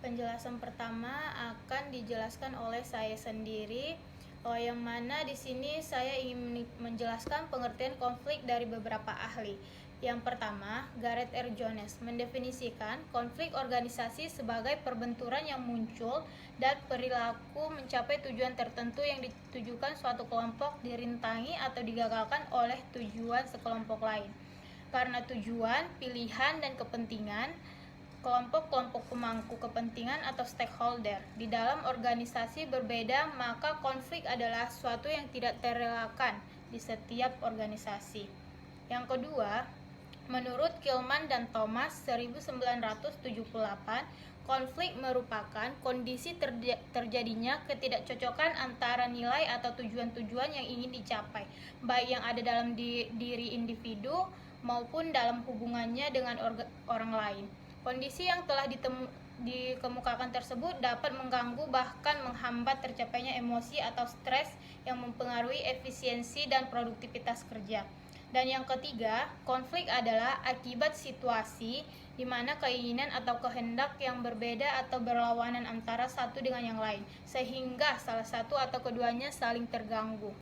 Penjelasan pertama akan dijelaskan oleh saya sendiri, yang mana di sini saya ingin menjelaskan pengertian konflik dari beberapa ahli. Yang pertama, Gareth R. Jones mendefinisikan konflik organisasi sebagai perbenturan yang muncul dan perilaku mencapai tujuan tertentu yang ditujukan suatu kelompok dirintangi atau digagalkan oleh tujuan sekelompok lain. Karena tujuan, pilihan, dan kepentingan kelompok-kelompok pemangku kepentingan atau stakeholder di dalam organisasi berbeda, maka konflik adalah suatu yang tidak terelakkan di setiap organisasi. Yang kedua, menurut Kilman dan Thomas 1978, konflik merupakan kondisi terjadinya ketidakcocokan antara nilai atau tujuan-tujuan yang ingin dicapai, baik yang ada dalam diri individu maupun dalam hubungannya dengan orang lain. Kondisi yang telah dikemukakan tersebut dapat mengganggu bahkan menghambat tercapainya emosi atau stres yang mempengaruhi efisiensi dan produktivitas kerja. Dan yang ketiga, konflik adalah akibat situasi di mana keinginan atau kehendak yang berbeda atau berlawanan antara satu dengan yang lain, sehingga salah satu atau keduanya saling terganggu.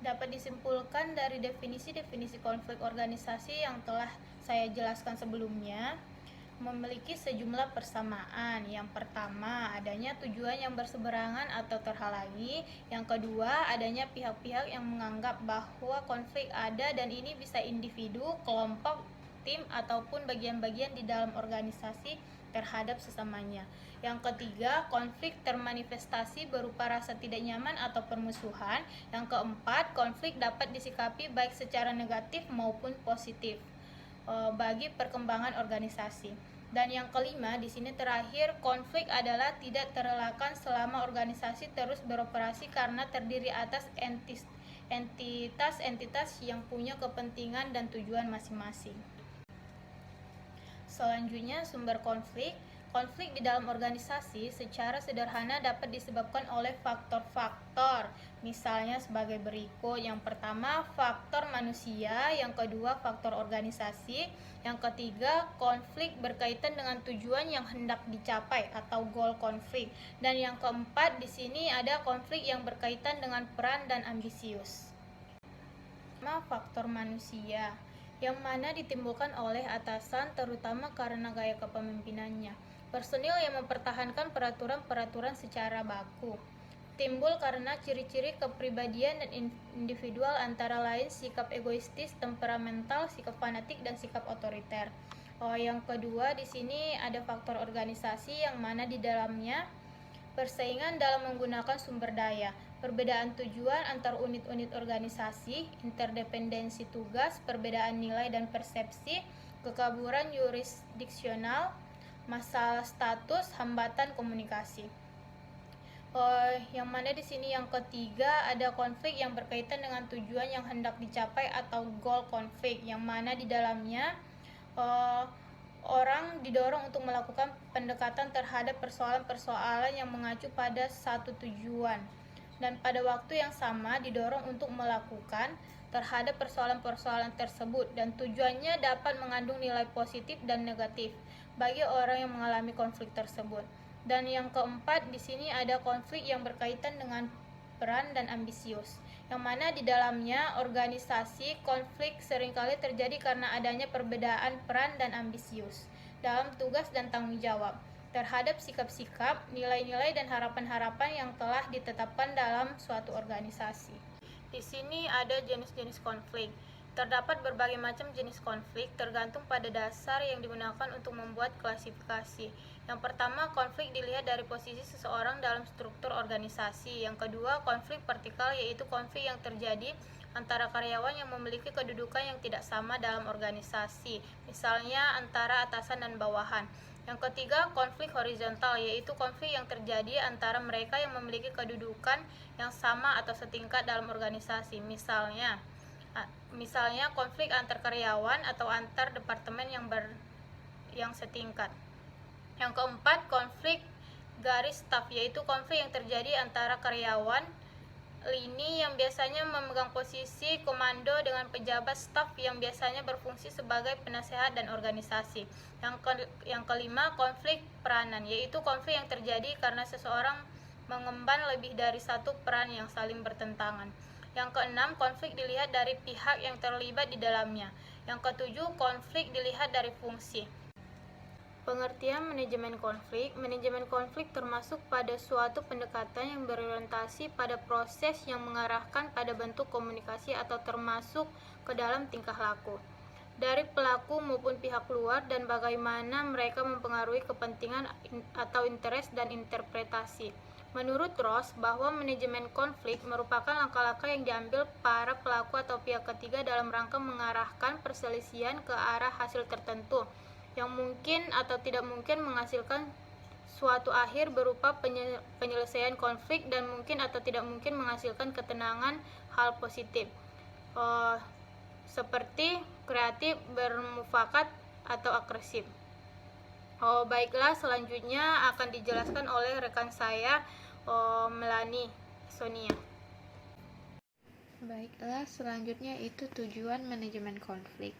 Dapat disimpulkan dari definisi-definisi konflik organisasi yang telah saya jelaskan sebelumnya, memiliki sejumlah persamaan. Yang pertama, adanya tujuan yang berseberangan atau terhalangi. Yang kedua, adanya pihak-pihak yang menganggap bahwa konflik ada, dan ini bisa individu, kelompok, tim, ataupun bagian-bagian di dalam organisasi terhadap sesamanya. Yang ketiga, konflik termanifestasi berupa rasa tidak nyaman atau permusuhan. Yang keempat, konflik dapat disikapi baik secara negatif maupun positif bagi perkembangan organisasi. Dan yang kelima, di sini terakhir, konflik adalah tidak terelakkan selama organisasi terus beroperasi karena terdiri atas entitas-entitas yang punya kepentingan dan tujuan masing-masing. Selanjutnya, sumber konflik. Konflik di dalam organisasi secara sederhana dapat disebabkan oleh faktor-faktor, misalnya sebagai berikut. Yang pertama, faktor manusia. Yang kedua, faktor organisasi. Yang ketiga, konflik berkaitan dengan tujuan yang hendak dicapai atau goal konflik. Dan yang keempat, di sini ada konflik yang berkaitan dengan peran dan ambisius. Faktor manusia, yang mana ditimbulkan oleh atasan terutama karena gaya kepemimpinannya. Personil yang mempertahankan peraturan-peraturan secara baku. Timbul karena ciri-ciri kepribadian dan individual, antara lain sikap egoistis, temperamental, sikap fanatik, dan sikap otoriter. Yang kedua, di sini ada faktor organisasi yang mana di dalamnya persaingan dalam menggunakan sumber daya, perbedaan tujuan antar unit-unit organisasi, interdependensi tugas, perbedaan nilai dan persepsi, kekaburan yurisdiksional, masalah status, hambatan komunikasi. Yang mana di sini yang ketiga ada konflik yang berkaitan dengan tujuan yang hendak dicapai atau goal konflik, yang mana di dalamnya orang didorong untuk melakukan pendekatan terhadap persoalan-persoalan yang mengacu pada satu tujuan, dan pada waktu yang sama didorong untuk melakukan terhadap persoalan-persoalan tersebut, dan tujuannya dapat mengandung nilai positif dan negatif bagi orang yang mengalami konflik tersebut. Dan yang keempat, di sini ada konflik yang berkaitan dengan peran dan ambisius, yang mana di dalamnya organisasi konflik seringkali terjadi karena adanya perbedaan peran dan ambisius dalam tugas dan tanggung jawab terhadap sikap-sikap, nilai-nilai, dan harapan-harapan yang telah ditetapkan dalam suatu organisasi. Di sini ada jenis-jenis konflik. Terdapat berbagai macam jenis konflik tergantung pada dasar yang digunakan untuk membuat klasifikasi. Yang pertama, konflik dilihat dari posisi seseorang dalam struktur organisasi. Yang kedua, konflik vertikal, yaitu konflik yang terjadi antara karyawan yang memiliki kedudukan yang tidak sama dalam organisasi, misalnya antara atasan dan bawahan. Yang ketiga, konflik horizontal, yaitu konflik yang terjadi antara mereka yang memiliki kedudukan yang sama atau setingkat dalam organisasi, misalnya konflik antar karyawan atau antar departemen yang setingkat. Yang keempat, konflik garis staf, yaitu konflik yang terjadi antara karyawan lini yang biasanya memegang posisi komando dengan pejabat staf yang biasanya berfungsi sebagai penasehat dan organisasi. Yang kelima, konflik peranan, yaitu konflik yang terjadi karena seseorang mengemban lebih dari satu peran yang saling bertentangan. Yang keenam, konflik dilihat dari pihak yang terlibat di dalamnya. Yang ketujuh, konflik dilihat dari fungsi. Pengertian manajemen konflik termasuk pada suatu pendekatan yang berorientasi pada proses yang mengarahkan pada bentuk komunikasi atau termasuk ke dalam tingkah laku dari pelaku maupun pihak luar dan bagaimana mereka mempengaruhi kepentingan atau interest dan interpretasi. Menurut Ross, bahwa manajemen konflik merupakan langkah-langkah yang diambil para pelaku atau pihak ketiga dalam rangka mengarahkan perselisihan ke arah hasil tertentu yang mungkin atau tidak mungkin menghasilkan suatu akhir berupa penyelesaian konflik dan mungkin atau tidak mungkin menghasilkan ketenangan hal positif seperti kreatif, bermufakat, atau agresif. Baiklah, selanjutnya akan dijelaskan oleh rekan saya Melani Sonia. Baiklah, selanjutnya itu tujuan manajemen konflik.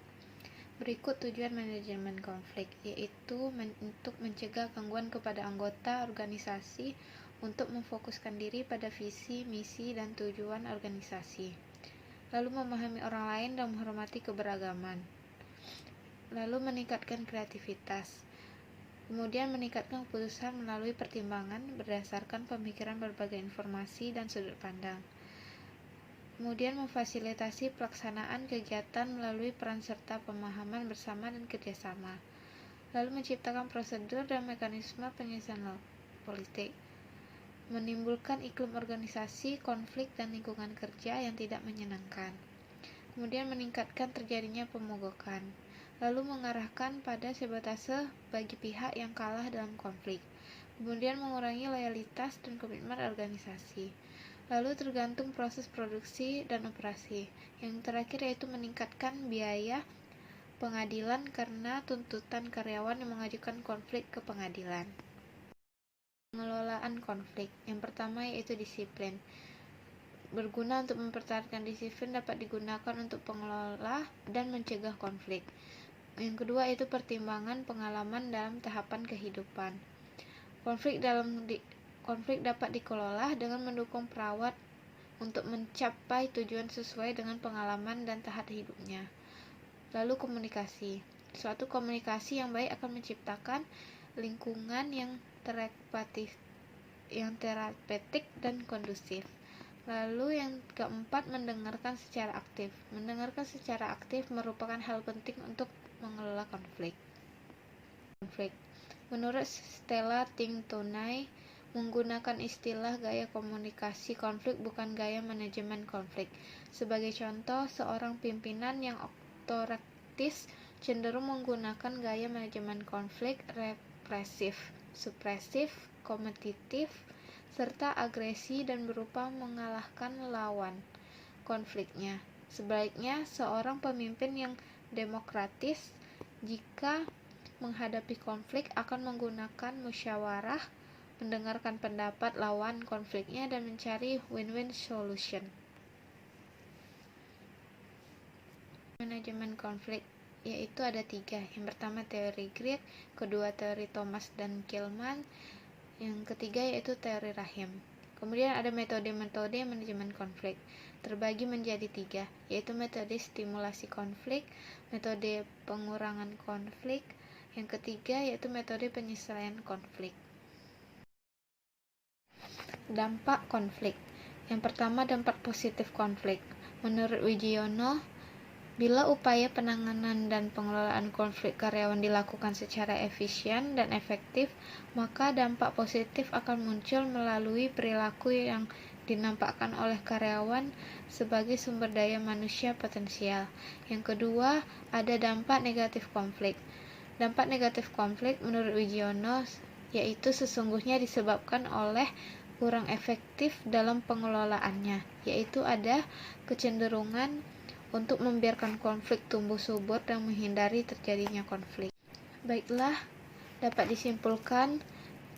Berikut tujuan manajemen konflik, yaitu untuk mencegah gangguan kepada anggota organisasi, untuk memfokuskan diri pada visi, misi, dan tujuan organisasi, lalu memahami orang lain dan menghormati keberagaman, lalu meningkatkan kreativitas, kemudian meningkatkan keputusan melalui pertimbangan berdasarkan pemikiran berbagai informasi dan sudut pandang. Kemudian memfasilitasi pelaksanaan kegiatan melalui peran serta pemahaman bersama dan kerjasama. Lalu menciptakan prosedur dan mekanisme penyelesaian politik. Menimbulkan iklim organisasi, konflik, dan lingkungan kerja yang tidak menyenangkan. Kemudian meningkatkan terjadinya pemogokan. Lalu mengarahkan pada sabotase bagi pihak yang kalah dalam konflik. Kemudian mengurangi loyalitas dan komitmen organisasi. Lalu tergantung proses produksi dan operasi. Yang terakhir yaitu meningkatkan biaya pengadilan karena tuntutan karyawan yang mengajukan konflik ke pengadilan. Pengelolaan konflik. Yang pertama yaitu disiplin. Berguna untuk mempertahankan disiplin, dapat digunakan untuk pengelola dan mencegah konflik. Yang kedua yaitu pertimbangan pengalaman dalam tahapan kehidupan. Konflik dapat dikelola dengan mendukung perawat untuk mencapai tujuan sesuai dengan pengalaman dan tahap hidupnya. Lalu komunikasi. Suatu komunikasi yang baik akan menciptakan lingkungan yang terapeutik dan kondusif. Lalu yang keempat, mendengarkan secara aktif. Mendengarkan secara aktif merupakan hal penting untuk mengelola konflik. Menurut Stella Tintonay, menggunakan istilah gaya komunikasi konflik bukan gaya manajemen konflik. Sebagai contoh, seorang pimpinan yang otoritaris cenderung menggunakan gaya manajemen konflik represif, supresif, kompetitif, serta agresi dan berupa mengalahkan lawan konfliknya. Sebaliknya, seorang pemimpin yang demokratis jika menghadapi konflik akan menggunakan musyawarah, mendengarkan pendapat lawan konfliknya, dan mencari win-win solution. Manajemen konflik yaitu ada 3. Yang pertama teori Grid, kedua teori Thomas dan Kilman, yang ketiga yaitu teori Rahim. Kemudian ada metode-metode manajemen konflik, terbagi menjadi 3, yaitu metode stimulasi konflik, metode pengurangan konflik, yang ketiga yaitu metode penyelesaian konflik. Dampak konflik. Yang pertama, dampak positif konflik. Menurut Wigiono, bila upaya penanganan dan pengelolaan konflik karyawan dilakukan secara efisien dan efektif, maka dampak positif akan muncul melalui perilaku yang dinampakkan oleh karyawan sebagai sumber daya manusia potensial. Yang kedua, ada dampak negatif konflik. Dampak negatif konflik menurut Wigiono yaitu sesungguhnya disebabkan oleh kurang efektif dalam pengelolaannya, yaitu ada kecenderungan untuk membiarkan konflik tumbuh subur dan menghindari terjadinya konflik. Baiklah, dapat disimpulkan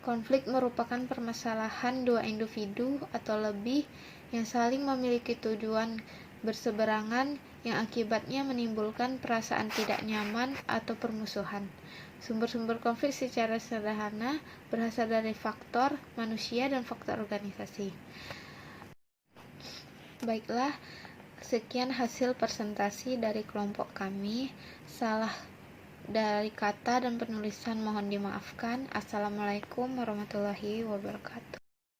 konflik merupakan permasalahan dua individu atau lebih yang saling memiliki tujuan berseberangan yang akibatnya menimbulkan perasaan tidak nyaman atau permusuhan. Sumber-sumber konflik secara sederhana berasal dari faktor manusia dan faktor organisasi. Baiklah, sekian hasil presentasi dari kelompok kami. Salah dari kata dan penulisan mohon dimaafkan. Assalamualaikum warahmatullahi wabarakatuh.